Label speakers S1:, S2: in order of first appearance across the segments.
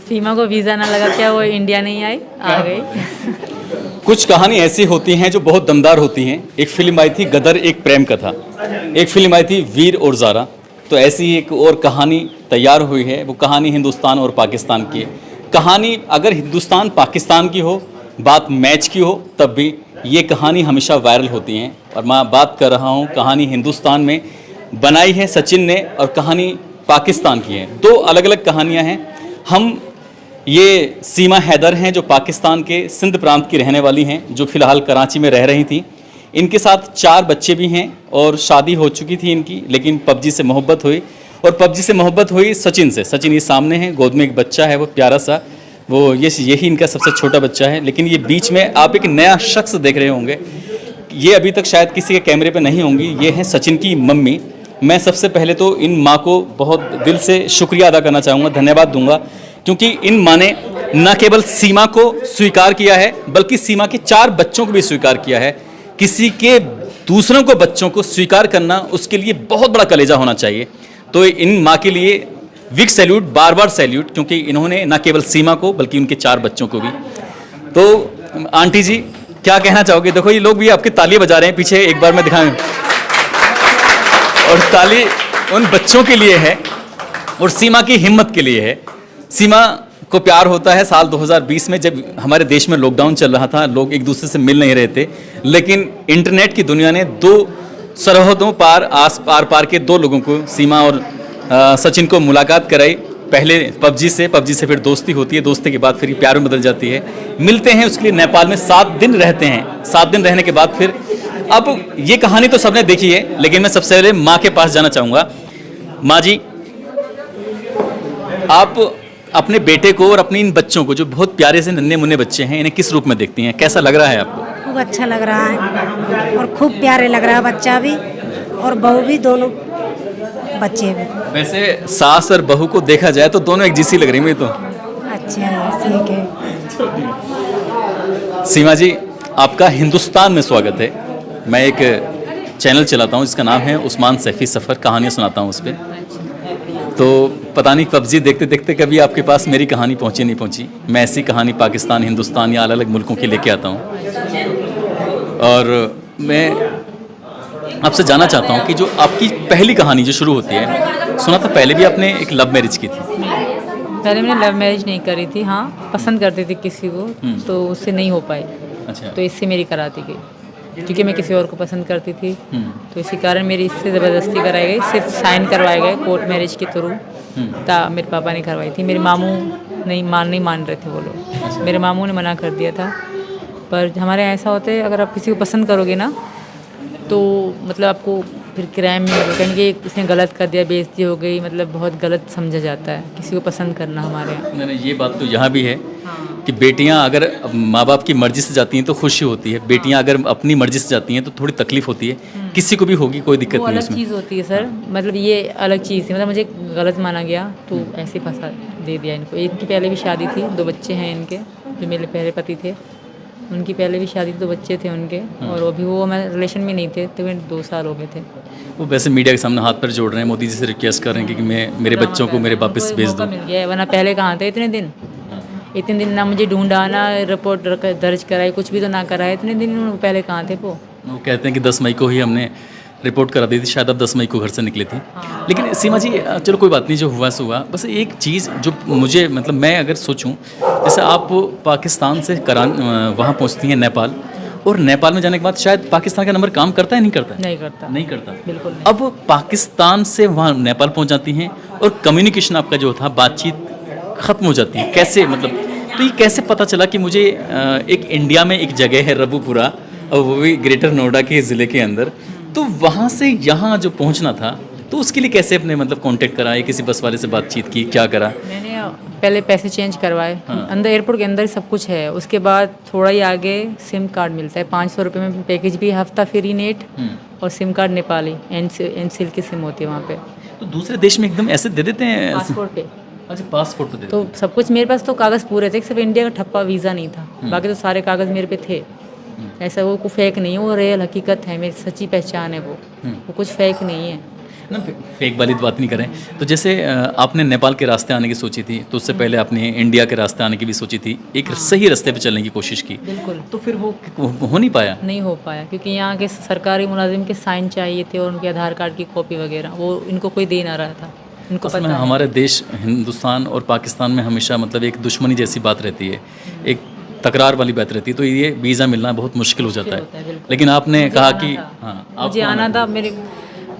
S1: सीमा को वीज़ा ना लगा, क्या वो इंडिया नहीं आई, आ गई।
S2: कुछ कहानी ऐसी होती हैं जो बहुत दमदार होती हैं। एक फिल्म आई थी गदर, एक प्रेम कथा। एक फिल्म आई थी वीर और ज़ारा। तो ऐसी एक और कहानी तैयार हुई है। वो कहानी हिंदुस्तान और पाकिस्तान की है। कहानी अगर हिंदुस्तान पाकिस्तान की हो, बात मैच की हो, तब भी ये कहानी हमेशा वायरल होती हैं। और मैं बात कर रहा हूँ, कहानी हिंदुस्तान में बनाई है सचिन ने और कहानी पाकिस्तान की है। दो अलग अलग कहानियाँ हैं। हम ये सीमा हैदर हैं जो पाकिस्तान के सिंध प्रांत की रहने वाली हैं, जो फ़िलहाल कराची में रह रही थी। इनके साथ 4 बच्चे भी हैं और शादी हो चुकी थी इनकी, लेकिन पबजी से मोहब्बत हुई। और पबजी से मोहब्बत हुई सचिन से। सचिन ये सामने है, गोद में एक बच्चा है, वो प्यारा सा, वो यही इनका सबसे छोटा बच्चा है। लेकिन ये बीच में आप एक नया शख्स देख रहे होंगे। ये अभी तक शायद किसी के कैमरे पे नहीं होंगी। ये है सचिन की मम्मी। मैं सबसे पहले तो इन माँ को बहुत दिल से शुक्रिया अदा करना चाहूँगा, धन्यवाद दूंगा, क्योंकि इन माँ ने न केवल सीमा को स्वीकार किया है, बल्कि सीमा के 4 बच्चों को भी स्वीकार किया है। किसी के दूसरों को बच्चों को स्वीकार करना, उसके लिए बहुत बड़ा कलेजा होना चाहिए। तो इन माँ के लिए बिग सैल्यूट, बार बार सैल्यूट, क्योंकि इन्होंने न केवल सीमा को बल्कि उनके 4 बच्चों को भी। तो आंटी जी क्या कहना चाहोगे? देखो ये लोग भी आपकी ताली बजा रहे हैं पीछे, एक बार मैं दिखाऊं। और ताली उन बच्चों के लिए है और सीमा की हिम्मत के लिए है। सीमा को प्यार होता है। साल 2020 में जब हमारे देश में लॉकडाउन चल रहा था, लोग एक दूसरे से मिल नहीं रहे थे, लेकिन इंटरनेट की दुनिया ने 2 सरहदों पार पार के 2 लोगों को, सीमा और सचिन को मुलाकात कराई। पहले पबजी से फिर दोस्ती होती है, दोस्ती के बाद फिर प्यार में बदल जाती है। मिलते हैं, उसके लिए नेपाल में 7 दिन रहते हैं। 7 दिन रहने के बाद फिर, अब ये कहानी तो सबने देखी है, लेकिन मैं सबसे पहले माँ के पास जाना चाहूँगा। माँ जी, आप अपने बेटे को और अपने इन बच्चों को, जो बहुत प्यारे से नन्हे मुन्ने बच्चे हैं, इन्हें किस रूप में देखती हैं? कैसा लग रहा है आपको?
S3: खूब अच्छा लग रहा है और खूब प्यारे लग रहा है बच्चा भी और बहू भी, दोनों बच्चे भी।
S2: वैसे सास और बहू को देखा जाए तो दोनों एक जैसी लग रही है मुझे तो।
S3: अच्छा है, ठीक है।
S2: सीमा जी, आपका हिंदुस्तान में स्वागत है। मैं एक चैनल चलाता हूँ जिसका नाम है उस्मान सैफी सफ़र, कहानियाँ सुनाता हूँ उस पर। तो पता नहीं पबजी देखते देखते कभी आपके पास मेरी कहानी पहुँची नहीं पहुँची। मैं ऐसी कहानी पाकिस्तान, हिंदुस्तान या अलग अलग मुल्कों की लेके आता हूँ। और मैं आपसे जानना चाहता हूँ कि जो आपकी पहली कहानी जो शुरू होती है, सुना था पहले भी आपने एक लव मैरिज की थी।
S1: पहले मैंने लव मैरिज नहीं करी थी, हाँ पसंद करती थी किसी को, तो उससे नहीं हो पाई।
S2: अच्छा।
S1: तो इससे मेरी कराती गई, क्योंकि मैं किसी और को पसंद करती थी। तो इसी कारण मेरी इससे ज़बरदस्ती कराई गई, सिर्फ साइन करवाए गए कोर्ट मैरिज के थ्रू। मेरे पापा ने करवाई थी, मेरे मामू नहीं मान रहे थे वो लोग। मेरे मामू ने मना कर दिया था। पर हमारे यहाँ ऐसा होता है, अगर आप किसी को पसंद करोगे ना, तो मतलब आपको फिर किराए में कहेंगे इसने गलत कर दिया, बेइज्जती हो गई, मतलब बहुत गलत समझा जाता है किसी को पसंद करना हमारे यहाँ।
S2: नहीं, ये बात तो यहाँ भी है कि बेटियाँ अगर माँ बाप की मर्ज़ी से जाती हैं तो खुशी होती है, बेटियाँ अगर अपनी मर्ज़ी से जाती हैं तो थोड़ी तकलीफ होती है। किसी को भी होगी, कोई दिक्कत नहीं उसमें।
S1: चीज़ होती है सर, मतलब ये अलग चीज़ थी। मतलब मुझे गलत माना गया तो ऐसे फंसा दे दिया इनको। इनकी पहले भी शादी थी, 2 बच्चे हैं इनके, जो मेरे पहले पति थे। उनकी पहले भी शादी, 2 बच्चे थे उनके, और अभी वो मैं रिलेशन में नहीं थे, तो 2 साल हो गए थे।
S2: वो वैसे मीडिया के सामने हाथ पर जोड़ रहे हैं, मोदी जी से रिक्वेस्ट कर रहे हैं कि मैं मेरे बच्चों को मेरे वापस भेज दूँ।
S1: मिल गया है, वरना पहले कहाँ थे इतने दिन। इतने दिन ना मुझे ढूंढा, ना रिपोर्ट दर्ज कराई, कुछ भी तो ना कराए। इतने दिन पहले कहाँ थे वो
S2: कहते हैं कि 10 मई को ही हमने रिपोर्ट करा दी थी, शायद अब 10 मई को घर से निकले थे। लेकिन सीमा जी, चलो कोई बात नहीं, जो हुआ सो हुआ। बस एक चीज़ जो मुझे, मतलब मैं अगर सोचूं, जैसे आप पाकिस्तान से वहाँ पहुँचती हैं नेपाल, और नेपाल में जाने के बाद शायद पाकिस्तान का नंबर काम करता है, नहीं करता? नहीं करता
S1: बिल्कुल नहीं।
S2: अब पाकिस्तान से वहाँ नेपाल पहुँच जाती हैं और कम्युनिकेशन आपका जो था, बातचीत ख़त्म हो जाती है। कैसे, मतलब तो ये कैसे पता चला कि मुझे एक इंडिया में एक जगह है रबुपुरा, और वो भी ग्रेटर नोएडा के ज़िले के अंदर, तो वहाँ से यहाँ जो पहुँचना था, तो उसके लिए कैसे अपने मतलब कांटेक्ट करा, या किसी बस वाले से बातचीत की, क्या करा?
S1: मैंने पहले पैसे चेंज करवाए। अंदर एयरपोर्ट के अंदर ही सब कुछ है। उसके बाद थोड़ा ही आगे सिम कार्ड मिलता है, 500 रुपये में पैकेज भी, हफ्ता फ्री नेट, और सिम कार्ड नेपाली एनसीएल की सिम होती है वहाँ पे।
S2: तो दूसरे देश में एकदम ऐसे दे देते हैं
S1: पासपोर्ट पे?
S2: अच्छा, पासपोर्ट पे दे
S1: तो सब कुछ मेरे पास तो कागज़ पूरे थे, सिर्फ इंडिया का ठप्पा वीज़ा नहीं था, बाकी तो सारे कागज़ मेरे पे थे। ऐसा वो फेक नहीं है, वो रियल हकीकत है, मेरी सच्ची पहचान है वो कुछ फेक नहीं है।
S2: ना फेक वाली बात नहीं करें। तो जैसे आपने नेपाल के रास्ते आने की सोची थी, तो उससे पहले आपने इंडिया के रास्ते आने की भी सोची थी, एक सही रास्ते पे चलने की कोशिश की,
S1: बिल्कुल
S2: तो फिर वो हो नहीं पाया।
S1: नहीं हो पाया क्योंकि यहाँ के सरकारी मुलाजिम के साइन चाहिए थे और उनके आधार कार्ड की कॉपी वगैरह, वो इनको कोई दे ना रहा था। इनको
S2: असल
S1: पता
S2: में
S1: है।
S2: हमारे देश हिंदुस्तान और पाकिस्तान में हमेशा मतलब एक दुश्मनी जैसी बात रहती है, एक तकरार वाली बात रहती है, तो ये वीज़ा मिलना बहुत मुश्किल हो जाता
S1: होता है,
S2: है।
S1: बिल्कुल।
S2: लेकिन आपने
S1: मुझे
S2: कहा
S1: आना
S2: कि
S1: था।
S2: हाँ
S1: मुझे
S2: आपको
S1: आना था, मेरे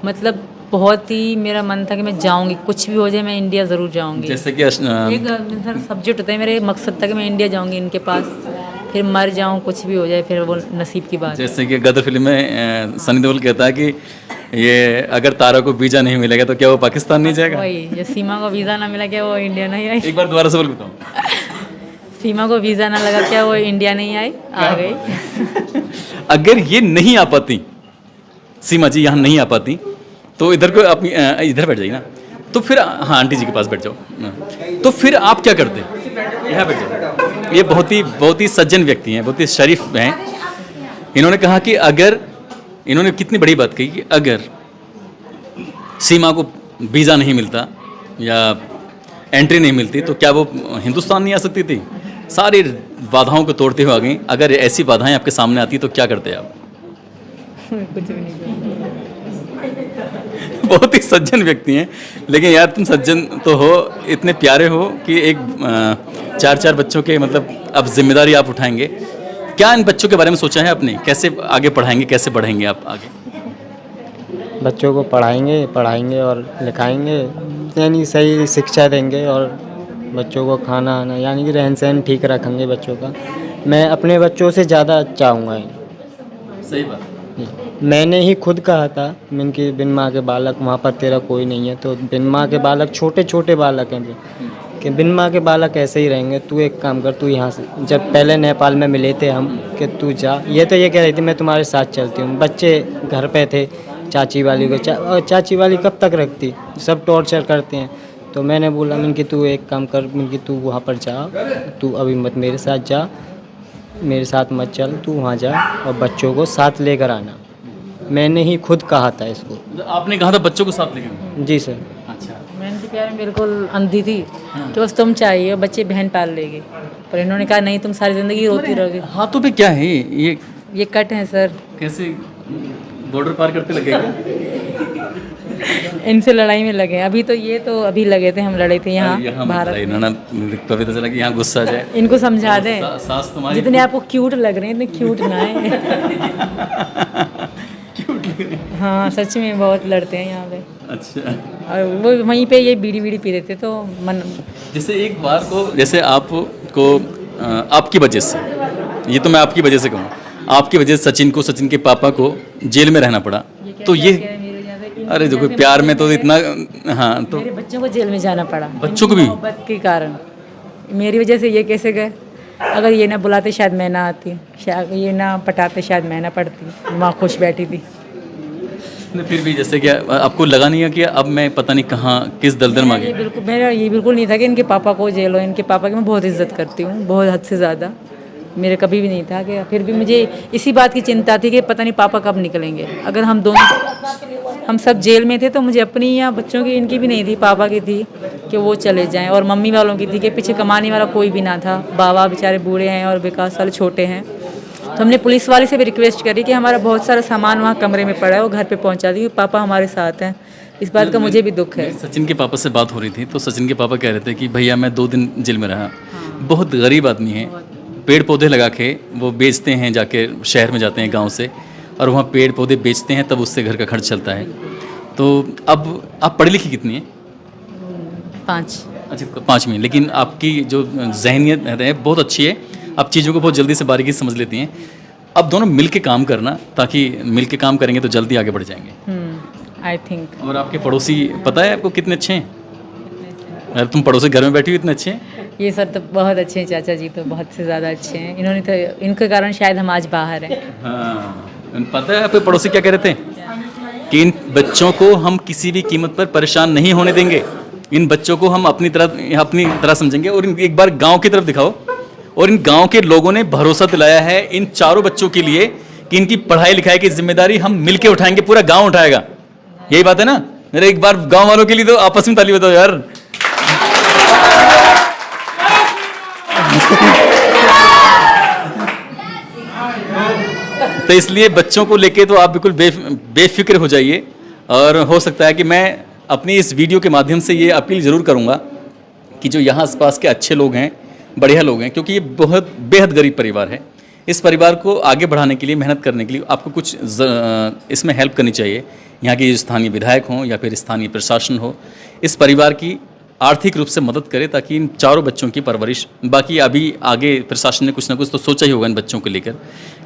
S1: मतलब बहुत ही मेरा मन था कि मैं जाऊंगी, कुछ भी हो जाए मैं इंडिया ज़रूर जाऊंगी।
S2: जैसे कि
S1: एक सब्जेक्ट होता है, मेरे मकसद था कि मैं इंडिया जाऊंगी इनके पास, फिर मर जाऊं, कुछ भी हो जाए, फिर वो नसीब की बात है।
S2: जैसे कि गदर फिल्म में सनी देओल कहता है कि ये अगर तारा को वीज़ा नहीं मिलेगा तो क्या वो पाकिस्तान नहीं जाएगा।
S1: वही, जो सीमा को वीज़ा ना मिला क्या वो इंडिया नहीं आई?
S2: एक बार दोबारा से बोल बताऊँ।
S1: सीमा को वीज़ा ना लगा क्या वो इंडिया नहीं आई? आ गई।
S2: अगर ये नहीं आ पाती, सीमा जी यहाँ नहीं आ पाती, तो इधर को आप इधर बैठ जाइए ना, तो फिर हाँ आंटी जी के पास बैठ जाओ, तो फिर आप क्या करते? यहाँ बैठ जाओ। ये बहुत ही सज्जन व्यक्ति हैं, बहुत ही शरीफ हैं। इन्होंने कहा कि अगर, इन्होंने कितनी बड़ी बात कही कि अगर सीमा को वीज़ा नहीं मिलता या एंट्री नहीं मिलती तो क्या वो हिंदुस्तान नहीं आ सकती थी। सारी बाधाओं को तोड़ते हुए आ गई। अगर ऐसी बाधाएं आपके सामने आती तो क्या करते आप?
S1: कुछ भी नहीं करना।
S2: बहुत ही सज्जन व्यक्ति हैं, लेकिन यार तुम सज्जन तो हो, इतने प्यारे हो कि एक 4 बच्चों के मतलब अब जिम्मेदारी आप उठाएंगे। क्या इन बच्चों के बारे में सोचा है आपने? कैसे आगे पढ़ाएंगे, कैसे बढ़ेंगे आप आगे?
S4: बच्चों को पढ़ाएंगे और लिखाएंगे, यानी सही शिक्षा देंगे और बच्चों को खाना आना यानी कि रहन सहन ठीक रखेंगे बच्चों का। मैं अपने बच्चों से ज़्यादा चाहूँगा।
S2: सही बात।
S4: मैंने ही खुद कहा था, मैंने कि बिन माँ के बालक वहाँ पर तेरा कोई नहीं है, तो बिन माँ के बालक छोटे छोटे बालक हैं कि बिन माँ के बालक ऐसे ही रहेंगे। तू एक काम कर, तू यहाँ से, जब पहले नेपाल में मिले थे हम कि तू जा, ये तो ये कह रही थी मैं तुम्हारे साथ चलती हूँ। बच्चे घर पे थे, चाची वाली को चाची वाली कब तक रखती, सब टॉर्चर करते हैं। तो मैंने बोला मैंने कि तू एक काम कर, मैंने कि तू वहाँ पर जा, तू अभी मत मेरे साथ जा, मेरे साथ मत चल, तू वहाँ जा और बच्चों को साथ लेकर आना। मैंने ही खुद कहा था इसको।
S2: आपने कहा था बच्चों को साथ लेकर?
S4: जी सर।
S2: अच्छा।
S1: मैं इनके प्यार में बिल्कुल अंधी थी कि बस तुम चाहिए, बच्चे बहन पाल लेगी, पर इन्होंने कहा नहीं, तुम सारी ज़िंदगी रोती रहोगी।
S2: हाथों पे क्या है ये
S1: कट है सर,
S2: कैसे बॉर्डर पार करते लगेगा?
S1: इनसे लड़ाई में लगे अभी, तो ये तो अभी लगे थे, हम लड़े थे यहाँ भारत।
S2: पता चला कि यहाँ गुस्सा आ जाए।
S1: इनको समझा दें,
S2: सास तुम्हारी
S1: जितने आपको क्यूट लग रहे हैं इतने क्यूट ना है। हाँ सच में बहुत लड़ते हैं यहाँ पे।
S2: अच्छा।
S1: और वो वहीं पे ये बीड़ी बीड़ी पी देते तो मन।
S2: जैसे एक बार को, जैसे आपको आपकी वजह से, ये तो मैं आपकी वजह से कहूँ, आपकी वजह से सचिन के पापा को जेल में रहना पड़ा, तो ये अरे देखो प्यार में तो इतना, हाँ तो
S1: मेरे बच्चों को जेल में जाना पड़ा,
S2: बच्चों को भी
S1: मोहब्बत के कारण। मेरी वजह से ये कैसे गए? अगर ये ना बुलाते शायद मैं ना आती, शायद ये ना पटाते शायद मैं ना पढ़ती, माँ खुश बैठी थी।
S2: फिर भी जैसे कि आपको लगा नहीं है कि अब मैं पता नहीं कहाँ किस दलदल में आ गई?
S1: मेरा ये बिल्कुल नहीं था कि इनके पापा को जेल हो। इनके पापा की मैं बहुत इज्जत करती हूँ, बहुत हद से ज़्यादा। मेरे कभी भी नहीं था कि, फिर भी मुझे इसी बात की चिंता थी कि पता नहीं पापा कब निकलेंगे। अगर हम सब जेल में थे तो मुझे अपनी या बच्चों की, इनकी भी नहीं थी, पापा की थी कि वो चले जाएं, और मम्मी वालों की थी कि पीछे कमाने वाला कोई भी ना था। बाबा बेचारे बूढ़े हैं और विकास वाले छोटे हैं। तो हमने पुलिस वाले से भी रिक्वेस्ट करी कि हमारा बहुत सारा सामान वहाँ कमरे में पड़ा है, वो घर पे पहुँचा दी, पापा हमारे साथ हैं। इस बात का मुझे भी दुख है।
S2: सचिन के पापा से बात हो रही थी तो सचिन के पापा कह रहे थे कि भैया मैं 2 दिन जेल में रहा, बहुत गरीब आदमी है, पेड़ पौधे लगा के वो बेचते हैं, जाके शहर में जाते हैं गांव से और वहाँ पेड़ पौधे बेचते हैं, तब उससे घर का खर्च चलता है। तो अब आप पढ़ी लिखी कितनी है?
S1: 5।
S2: अच्छा 5 में, लेकिन आपकी जो जहनियत है बहुत अच्छी है, आप चीज़ों को बहुत जल्दी से बारीकी से समझ लेती हैं। अब दोनों मिल के काम करना, ताकि मिल के काम करेंगे तो जल्दी आगे बढ़ जाएंगे।
S1: I think.
S2: और आपके पड़ोसी पता है आपको कितने अच्छे हैं? अरे तुम पड़ोसी घर में बैठी हुई इतने अच्छे हैं?
S1: ये सर तो बहुत अच्छे हैं, चाचा जी तो बहुत से ज़्यादा अच्छे हैं। इन्होंने तो, इनके कारण शायद हम आज बाहर हैं।
S2: हाँ, पता है आपके पड़ोसी क्या कह रहे थे कि इन बच्चों को हम किसी भी कीमत पर परेशान नहीं होने देंगे, इन बच्चों को हम अपनी तरह समझेंगे। और एक बार गांव की तरफ दिखाओ, और इन गांव के लोगों ने भरोसा दिलाया है इन चारों बच्चों के लिए कि इनकी पढ़ाई लिखाई की जिम्मेदारी हम मिलके उठाएंगे, पूरा गाँव उठाएगा। यही बात है ना? मेरे एक बार गांव वालों के लिए तो आपस में ताली बताओ यार। तो इसलिए बच्चों को लेके तो आप बिल्कुल बेफिक्र हो जाइए। और हो सकता है कि मैं अपनी इस वीडियो के माध्यम से ये अपील ज़रूर करूँगा कि जो यहाँ आसपास के अच्छे लोग हैं, बढ़िया लोग हैं, क्योंकि ये बहुत बेहद गरीब परिवार है, इस परिवार को आगे बढ़ाने के लिए, मेहनत करने के लिए आपको कुछ इसमें हेल्प करनी चाहिए। यहाँ के स्थानीय विधायक हों या फिर स्थानीय प्रशासन हो, इस परिवार की आर्थिक रूप से मदद करे ताकि इन चारों बच्चों की परवरिश, बाकी अभी आगे प्रशासन ने कुछ ना कुछ तो सोचा ही होगा इन बच्चों को लेकर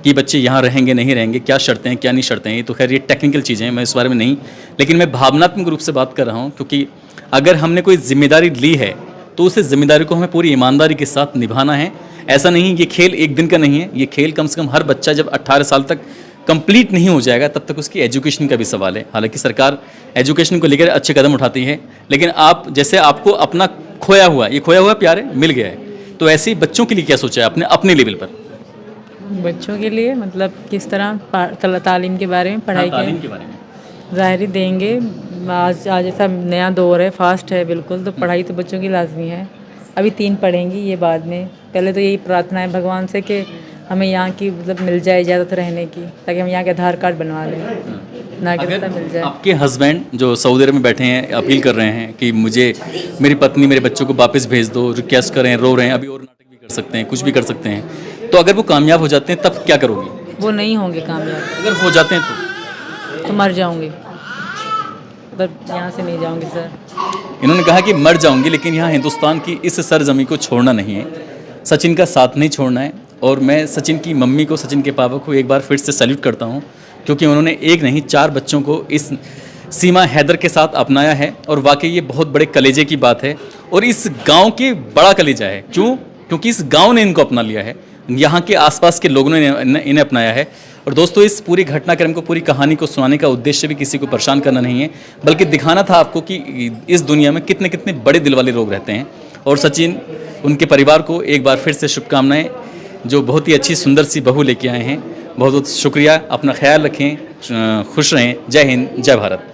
S2: कि बच्चे यहाँ रहेंगे नहीं रहेंगे, क्या शर्तें हैं क्या नहीं शर्तें हैं। ये तो खैर ये टेक्निकल चीज़ें हैं, मैं इस बारे में नहीं, लेकिन मैं भावनात्मक रूप से बात कर रहा हूँ, क्योंकि अगर हमने कोई जिम्मेदारी ली है तो उस जिम्मेदारी को हमें पूरी ईमानदारी के साथ निभाना है। ऐसा नहीं, ये खेल एक दिन का नहीं है, ये खेल कम से कम हर बच्चा जब 18 साल तक कंप्लीट नहीं हो जाएगा तब तक उसकी एजुकेशन का भी सवाल है। हालांकि सरकार एजुकेशन को लेकर अच्छे कदम उठाती है, लेकिन आप जैसे आपको अपना खोया हुआ प्यार है, मिल गया है, तो ऐसे ही बच्चों के लिए क्या सोचा है आपने अपने लेवल पर?
S1: बच्चों के लिए मतलब किस तरह तालीम के बारे में, पढ़ाई
S2: के बारे में
S1: ज़ाहिर देंगे। आज ऐसा नया दौर है, फास्ट है बिल्कुल, तो पढ़ाई तो बच्चों की लाजमी है। अभी 3 पढ़ेंगी, ये बाद में। पहले तो यही प्रार्थना है भगवान से कि हमें यहाँ की मतलब मिल जाए इजाज़त रहने की, ताकि हम यहाँ के आधार कार्ड बनवा लें, नागरिकता मिल जाए।
S2: आपके हस्बैंड जो सऊदी अरब में बैठे हैं अपील कर रहे हैं कि मुझे मेरी पत्नी मेरे बच्चों को वापस भेज दो, रिक्वेस्ट कर रहे हैं, रो रहे हैं, अभी और नाटक भी कर सकते हैं, कुछ भी कर सकते हैं, तो अगर वो कामयाब हो जाते हैं तब क्या करोगी?
S1: वो नहीं होंगे कामयाब।
S2: अगर हो जाते हैं
S1: तो मर जाऊँगी, पर यहाँ से नहीं जाऊँगी सर।
S2: इन्होंने कहा कि मर जाऊंगी, लेकिन यहाँ हिंदुस्तान की इस सरजमी को छोड़ना नहीं है, सचिन का साथ नहीं छोड़ना है। और मैं सचिन की मम्मी को, सचिन के पापा को एक बार फिर से सैल्यूट करता हूँ, क्योंकि उन्होंने एक नहीं 4 बच्चों को इस सीमा हैदर के साथ अपनाया है। और वाकई ये बहुत बड़े कलेजे की बात है, और इस गांव के बड़ा कलेजा है। क्यों? क्योंकि इस गांव ने इनको अपना लिया है, यहाँ के आसपास के लोगों ने इन्हें अपनाया है। और दोस्तों, इस पूरी घटनाक्रम को, पूरी कहानी को सुनाने का उद्देश्य भी किसी को परेशान करना नहीं है, बल्कि दिखाना था आपको कि इस दुनिया में कितने कितने बड़े दिल वाले लोग रहते हैं। और सचिन, उनके परिवार को एक बार फिर से शुभकामनाएं, जो बहुत ही अच्छी सुंदर सी बहू लेके आए हैं। बहुत बहुत शुक्रिया, अपना ख्याल रखें, खुश रहें। जय हिंद, जय भारत।